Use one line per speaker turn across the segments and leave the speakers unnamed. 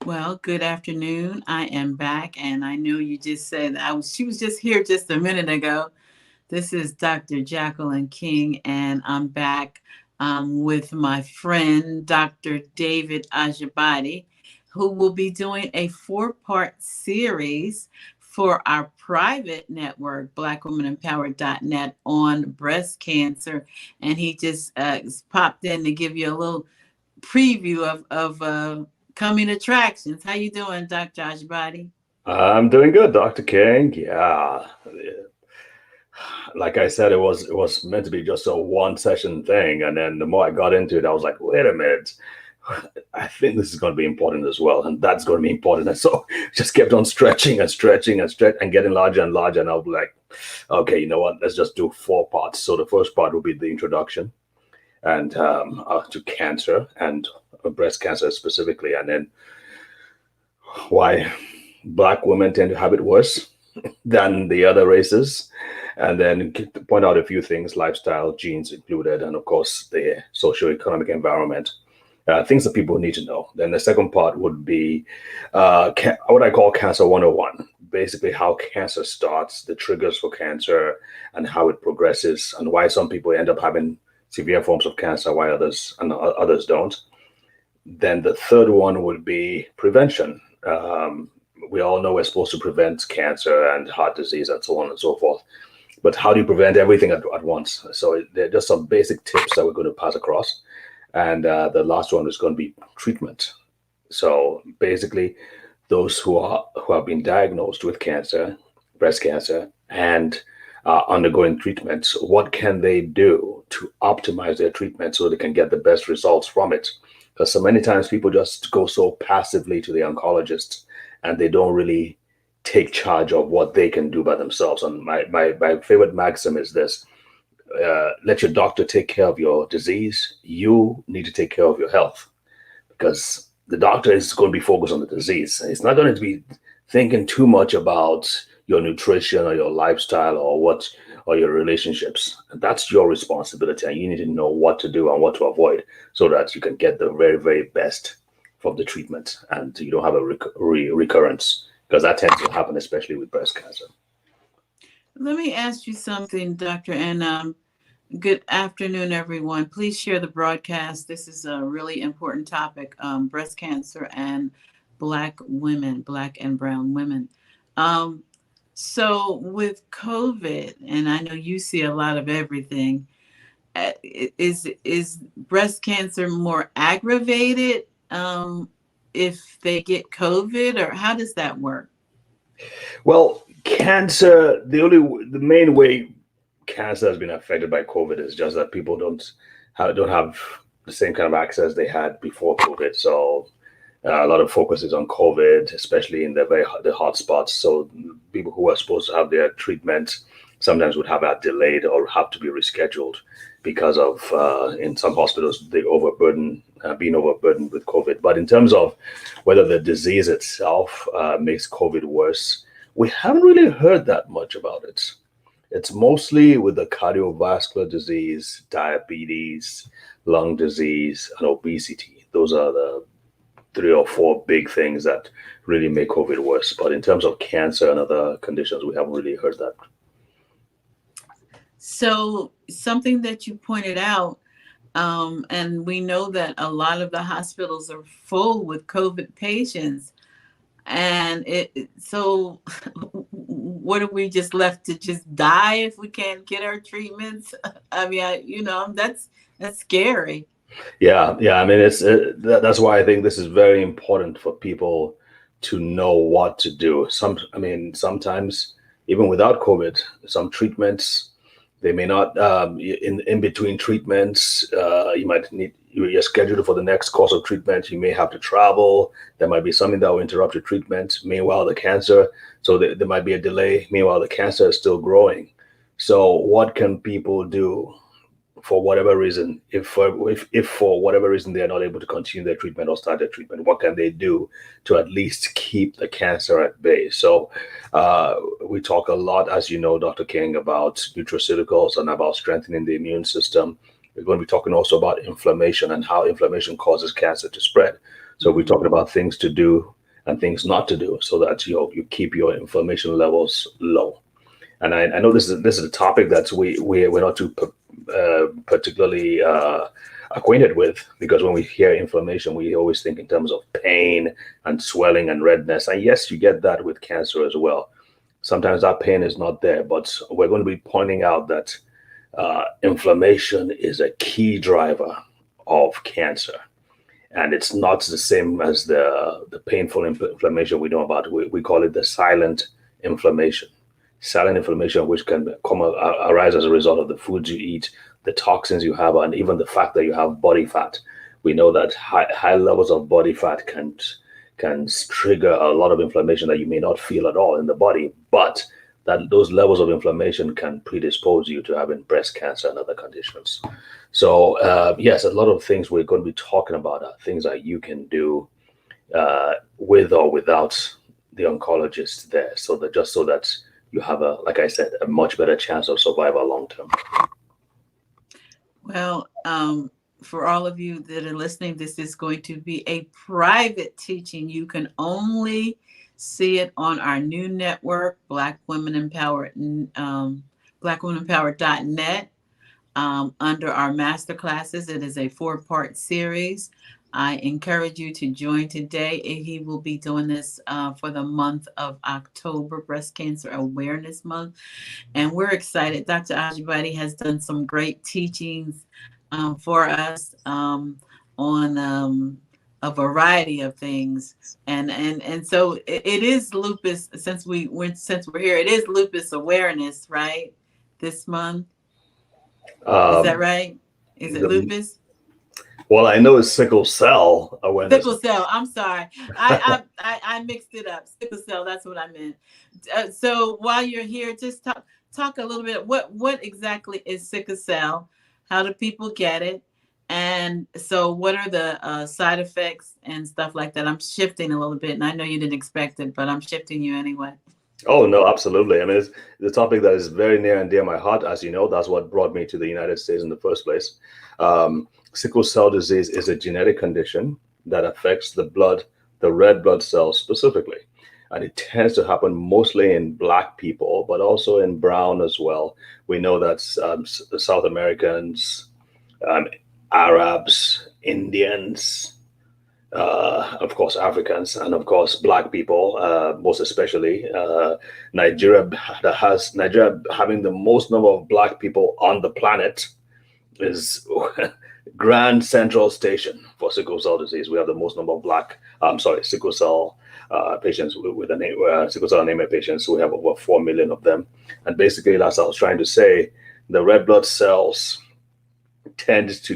Well, good afternoon. I am back, and I know you just said she was just here just a minute ago. This is Dr. Jacqueline King, and I'm back with my friend Dr. David Ajibade, who will be doing a four-part series for our private network, BlackWomenEmpowered.net, on breast cancer. And he just popped in to give you a little preview of coming attractions. How you doing, Dr. Ajibade?
I'm doing good, Dr. King. Yeah. Like I said, it was meant to be just a one session thing. And then the more I got into it, I was like, wait a minute. I think this is going to be important as well. And that's going to be important. And so just kept on stretching and stretching and stretch and getting larger and larger. And I'll be like, okay, you know what? Let's just do four parts. So the first part will be the introduction and to cancer and breast cancer specifically. And then why Black women tend to have it worse than the other races. And then point out a few things, lifestyle, genes included, and of course, the socioeconomic environment, things that people need to know. Then the second part would be what I call Cancer 101, basically how cancer starts, the triggers for cancer, and how it progresses, and why some people end up having severe forms of cancer, why others don't. Then the third one would be prevention. We all know we're supposed to prevent cancer and heart disease and so on and so forth. But how do you prevent everything at once? So there are just some basic tips that we're going to pass across. And the last one is going to be treatment. So basically, those who have been diagnosed with cancer, breast cancer, and undergoing treatments, what can they do to optimize their treatment so they can get the best results from it? Because so many times people just go so passively to the oncologist and they don't really take charge of what they can do by themselves. And my favorite maxim is this: let your doctor take care of your disease. You need to take care of your health, because the doctor is going to be focused on the disease. It's not going to be thinking too much about your nutrition or your lifestyle or your relationships. And that's your responsibility. And you need to know what to do and what to avoid so that you can get the very, very best from the treatment and you don't have a recurrence, because that tends to happen, especially with breast cancer.
Let me ask you something, Doctor, and good afternoon, everyone. Please share the broadcast. This is a really important topic: breast cancer and Black women, Black and brown women. Um, so, with COVID, and I know you see a lot of everything. Is breast cancer more aggravated if they get COVID, or how does that work?
Well, the main way cancer has been affected by COVID is just that people don't have the same kind of access they had before COVID. So a lot of focus is on COVID, especially in the hot spots. So people who are supposed to have their treatment sometimes would have that delayed or have to be rescheduled because of in some hospitals they being overburdened with COVID. But in terms of whether the disease itself makes COVID worse, we haven't really heard that much about it. It's mostly with the cardiovascular disease, diabetes, lung disease, and obesity. Those are the three or four big things that really make COVID worse. But in terms of cancer and other conditions, we haven't really heard that.
So, something that you pointed out, and we know that a lot of the hospitals are full with COVID patients. And so, what are we just left to just die if we can't get our treatments? I mean, that's scary.
Yeah, yeah. I mean, that's why I think this is very important for people to know what to do. I mean, sometimes even without COVID, some treatments they may not. In between treatments, you might need you're scheduled for the next course of treatment. You may have to travel. There might be something that will interrupt your treatment. Meanwhile, there might be a delay. Meanwhile, the cancer is still growing. So, what can people do for whatever reason, if for whatever reason they are not able to continue their treatment or start their treatment, what can they do to at least keep the cancer at bay? So we talk a lot, as you know, Dr. King, about nutraceuticals and about strengthening the immune system. We're going to be talking also about inflammation and how inflammation causes cancer to spread. So we're talking about things to do and things not to do, so that you keep your inflammation levels low. And I know this is a topic that we're not too particularly acquainted with, because when we hear inflammation, we always think in terms of pain and swelling and redness. And yes, you get that with cancer as well. Sometimes that pain is not there, but we're going to be pointing out that inflammation is a key driver of cancer. And it's not the same as the painful inflammation we know about. We call it the silent inflammation. Silent inflammation, which can arise as a result of the foods you eat, the toxins you have, and even the fact that you have body fat. We know that high levels of body fat can trigger a lot of inflammation that you may not feel at all in the body, but that those levels of inflammation can predispose you to having breast cancer and other conditions. So yes, a lot of things we're going to be talking about are things that you can do with or without the oncologist there, so that you have like I said, a much better chance of survival long term.
Well, for all of you that are listening, this is going to be a private teaching. You can only see it on our new network, Black Women Empowered, blackwomenempowered.net, under our master classes. It is a 4-part series. I encourage you to join today. He will be doing this for the month of October, Breast Cancer Awareness Month. And we're excited. Dr. Ajibade has done some great teachings for us on a variety of things. And so it is lupus, since we're here, it is lupus awareness, right? This month. Is that right? Is it lupus?
Well, I know it's sickle cell awareness.
Sickle cell. I'm sorry. I mixed it up. Sickle cell. That's what I meant. So while you're here, just talk a little bit. What exactly is sickle cell? How do people get it? And so what are the side effects and stuff like that? I'm shifting a little bit, and I know you didn't expect it, but I'm shifting you anyway.
Oh, no, absolutely. I mean, it's the topic that is very near and dear to my heart. As you know, that's what brought me to the United States in the first place. Sickle cell disease is a genetic condition that affects the red blood cells specifically. And it tends to happen mostly in Black people, but also in brown as well. We know that South Americans, Arabs, Indians, of course, Africans, and of course, Black people, most especially. Nigeria having the most number of Black people on the planet is Grand Central Station for sickle cell disease. We have the most number of sickle cell patients with sickle cell anemia patients. We have over 4 million of them. And basically, as I was trying to say, the red blood cells tend to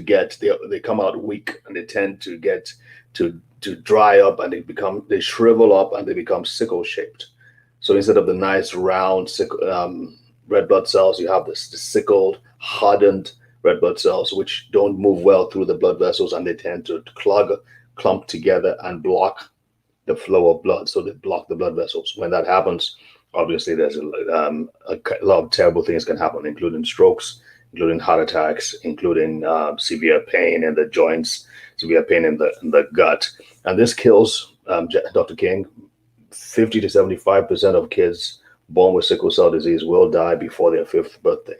they come out weak, and they tend to get to dry up, and they shrivel up, and they become sickle shaped. So instead of the nice round red blood cells, you have the sickled, hardened red blood cells, which don't move well through the blood vessels, and they tend to clump together and block the flow of blood. So they block the blood vessels. When that happens, obviously there's a lot of terrible things can happen, including strokes, including heart attacks, including severe pain in the joints, severe pain in the gut. And this kills, Dr. King, 50 to 75% of kids born with sickle cell disease will die before their 5th birthday.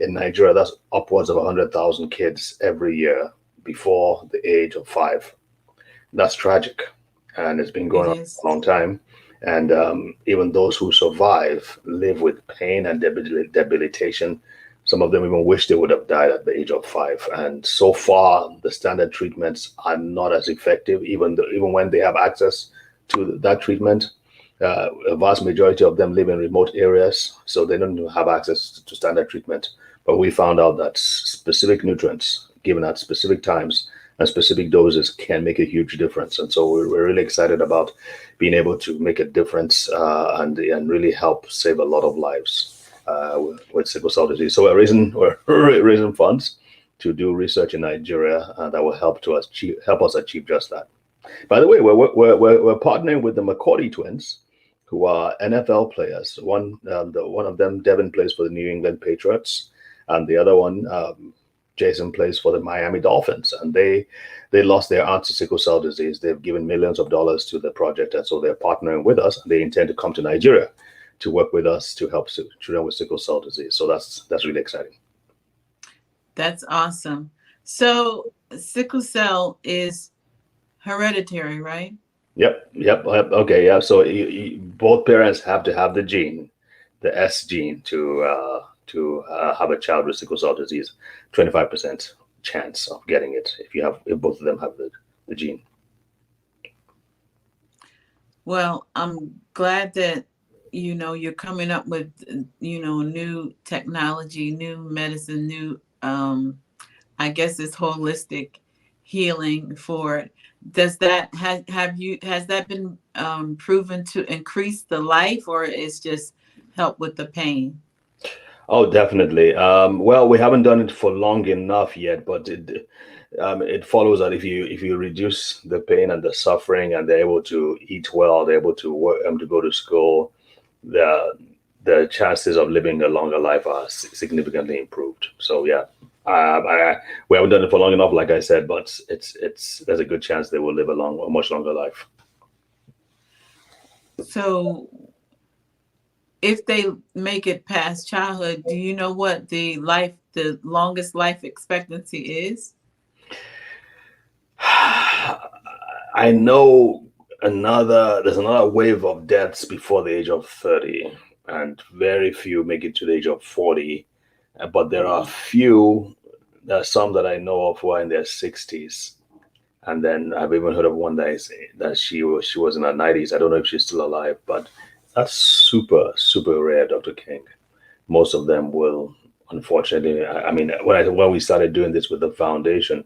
In Nigeria, that's upwards of 100,000 kids every year before the age of 5. That's tragic. And it's been going on for a long time. And even those who survive live with pain and debilitation. Some of them even wish they would have died at the age of 5. And so far, the standard treatments are not as effective, even when they have access to that treatment. A vast majority of them live in remote areas, so they don't even have access to standard treatment. But we found out that specific nutrients given at specific times and specific doses can make a huge difference. And so we're really excited about being able to make a difference and really help save a lot of lives with sickle cell disease. So we're raising funds to do research in Nigeria that will help us achieve just that. By the way, we're partnering with the McCourty twins, who are NFL players. One of them, Devin, plays for the New England Patriots, and the other one, Jason plays for the Miami Dolphins, and they lost their aunt to sickle cell disease. They've given millions of dollars to the project, and so they're partnering with us. And they intend to come to Nigeria to work with us to help children with sickle cell disease. So that's really exciting.
That's awesome. So sickle cell is hereditary, right?
Yep. Okay, yeah. So both parents have to have the gene, the S gene, to have a child with sickle cell disease. 25% chance of getting it if both of them have the gene.
Well, I'm glad that you're coming up with new technology, new medicine, new I guess it's holistic healing for it. Does that has that been proven to increase the life, or it's just help with the pain?
Oh, definitely. Well, we haven't done it for long enough yet, but it follows that if you reduce the pain and the suffering, and they're able to eat well, they're able to work, to go to school, the the chances of living a longer life are significantly improved. So yeah, we haven't done it for long enough, like I said, but it's there's a good chance they will live a much longer life.
So if they make it past childhood, do you know what the longest life expectancy is?
I know there's another wave of deaths before the age of 30, and very few make it to the age of 40. But there are few, there are some that I know of who are in their 60s. And then I've even heard of one that she was in her 90s. I don't know if she's still alive, but that's super, super rare, Dr. King. Most of them will, unfortunately. I mean, when we started doing this with the foundation,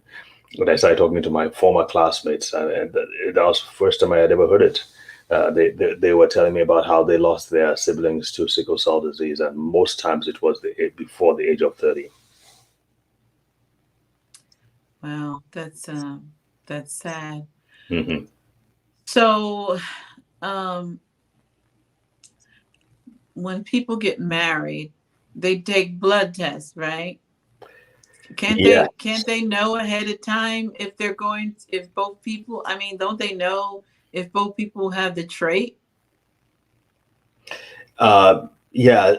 when I started talking to my former classmates, and that was the first time I had ever heard it. They were telling me about how they lost their siblings to sickle cell disease, and most times it was before the age of 30.
Wow, that's sad.
Hmm.
So, um, when people get married, they take blood tests, right?
Yeah.
Can't they know ahead of time if they're going if both people, I mean, don't they know if both people have the trait?
Yeah,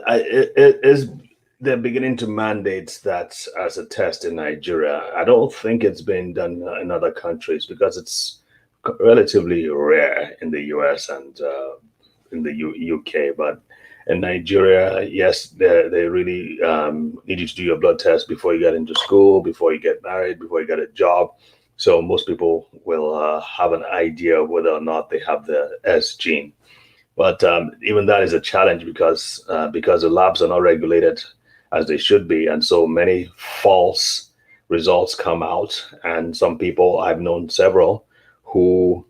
it is. They're beginning to mandate that as a test in Nigeria. I don't think it's been done in other countries because it's relatively rare in the US and in the UK. But in Nigeria, yes, they really need you to do your blood test before you get into school, before you get married, before you get a job. So most people will have an idea of whether or not they have the S gene. But even that is a challenge because the labs are not regulated as they should be, and so many false results come out. And some people, I've known several, who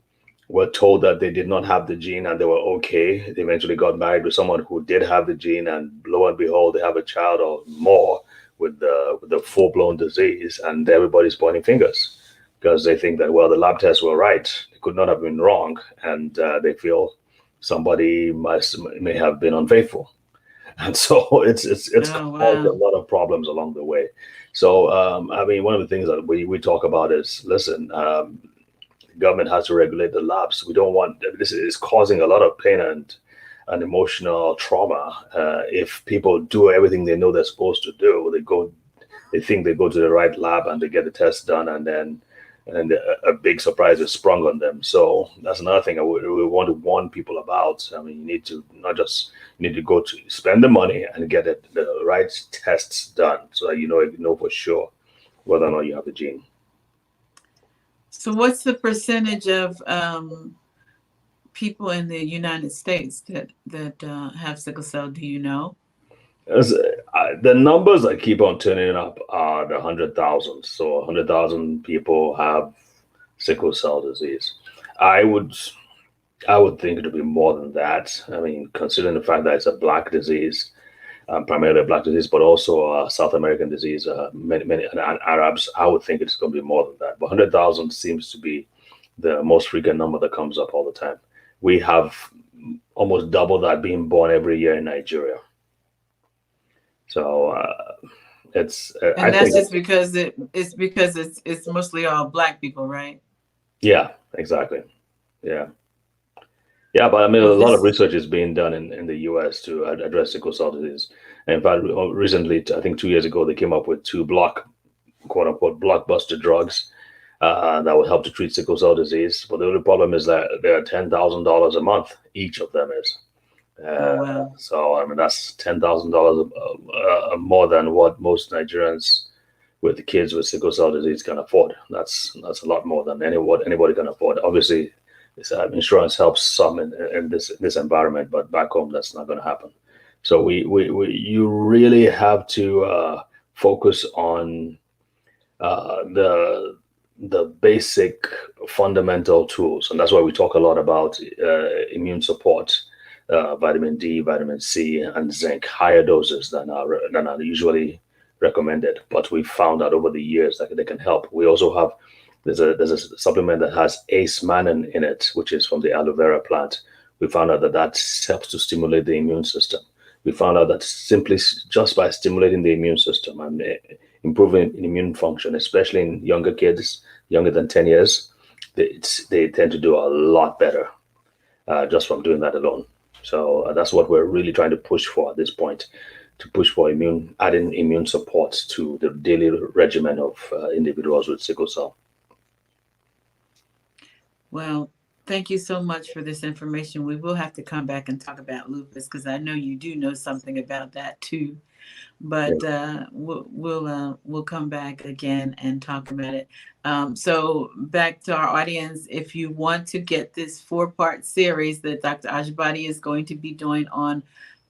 were told that they did not have the gene and they were okay. They eventually got married with someone who did have the gene, and lo and behold, they have a child or more with the full blown disease, and everybody's pointing fingers because they think that, well, the lab tests were right; they could not have been wrong, and they feel somebody may have been unfaithful, and so it's
Oh,
caused a
wow.
lot of problems along the way. So I mean, one of the things that we talk about is, listen, government has to regulate the labs. We don't want this is causing a lot of pain and emotional trauma. If people do everything they know they're supposed to do, they think they go to the right lab and they get the test done, and a big surprise is sprung on them. So that's another thing we want to warn people about. I mean, you need to not just you need to go to spend the money and get the right tests done, so that you know for sure whether or not you have the gene.
So what's the percentage of people in the United States that have sickle cell? Do you know?
The numbers that keep on turning up are the 100,000. So 100,000 people have sickle cell disease. I would I would think it would be more than that. I mean, considering the fact that it's a black disease, primarily a black disease, but also a South American disease, many and Arabs, I would think it's going to be more than that. But 100,000 seems to be the most frequent number that comes up all the time. We have almost double that being born every year in Nigeria. So it's I
And that's
think
just because it's because it's mostly all black people, right?
yeah, exactly. Yeah. Yeah, but I mean, a
Well,
lot of
this
research is being done in the U.S. to address sickle cell disease. And in fact, recently, I think 2 years ago, they came up with two quote unquote, blockbuster drugs that would help to treat sickle cell disease. But the only problem is that they're $10,000 a month. Each of them is.
oh
Uh,
wow.
so I mean, that's $10,000 more than what most Nigerians with the kids with sickle cell disease can afford. That's a lot more than what anybody can afford. Obviously, insurance helps some in this environment, but back home that's not going to happen. So you really have to focus on the basic fundamental tools, and that's why we talk a lot about immune support, vitamin D, vitamin C, and zinc, higher doses than are usually recommended. But we found out over the years that they can help. We also have there's a supplement that has ace-mannan in it, which is from the aloe vera plant. We found out that helps to stimulate the immune system. We found out that simply just by stimulating the immune system and improving immune function, especially in younger kids, younger than 10 years, they tend to do a lot better just from doing that alone. So that's what we're really trying to push for at this point, to push for adding immune support to the daily regimen of individuals with sickle cell.
Well, thank you so much for this information. We will have to come back and talk about lupus because I know you do know something about that too.
Yeah,
But we'll come back again and talk about it. So back to our audience, if you want to get this 4-part series that Dr. Ajibade is going to be doing on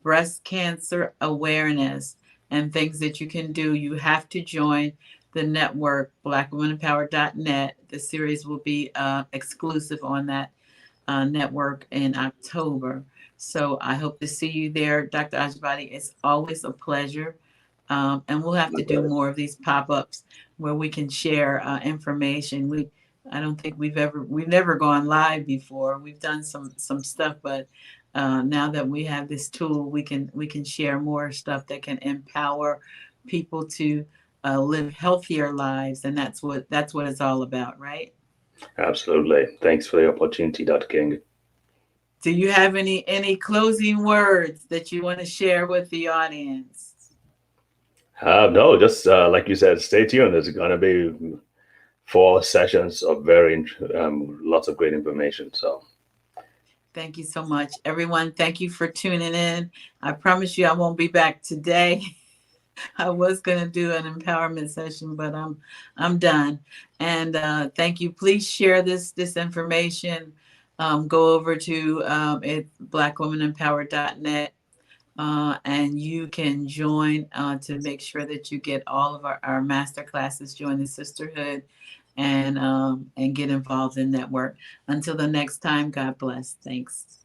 breast cancer awareness and things that you can do, you have to join the network blackwomenempowered.net. The series will be exclusive on that network in October. So I hope to see you there, Dr. Ajibade. It's always a pleasure. And we'll have to do
likewise.
more of these pop-ups where we can share information. I don't think we've never gone live before. We've done some stuff, but now that we have this tool, we can share more stuff that can empower people to live healthier lives, and that's what it's all about, right?
Absolutely. Thanks for the opportunity, Dr. King.
Do you have any closing words that you want to share with the audience?
No, just like you said, stay tuned. There's going to be 4 sessions of lots of great information. So
Thank you so much, everyone. Thank you for tuning in. I promise you, I won't be back today. I was gonna do an empowerment session, but I'm done. And thank you. Please share this information. Go over to blackwomanempowered.net and you can join to make sure that you get all of our master classes, join the sisterhood, and get involved in that work. Until the next time, God bless. Thanks.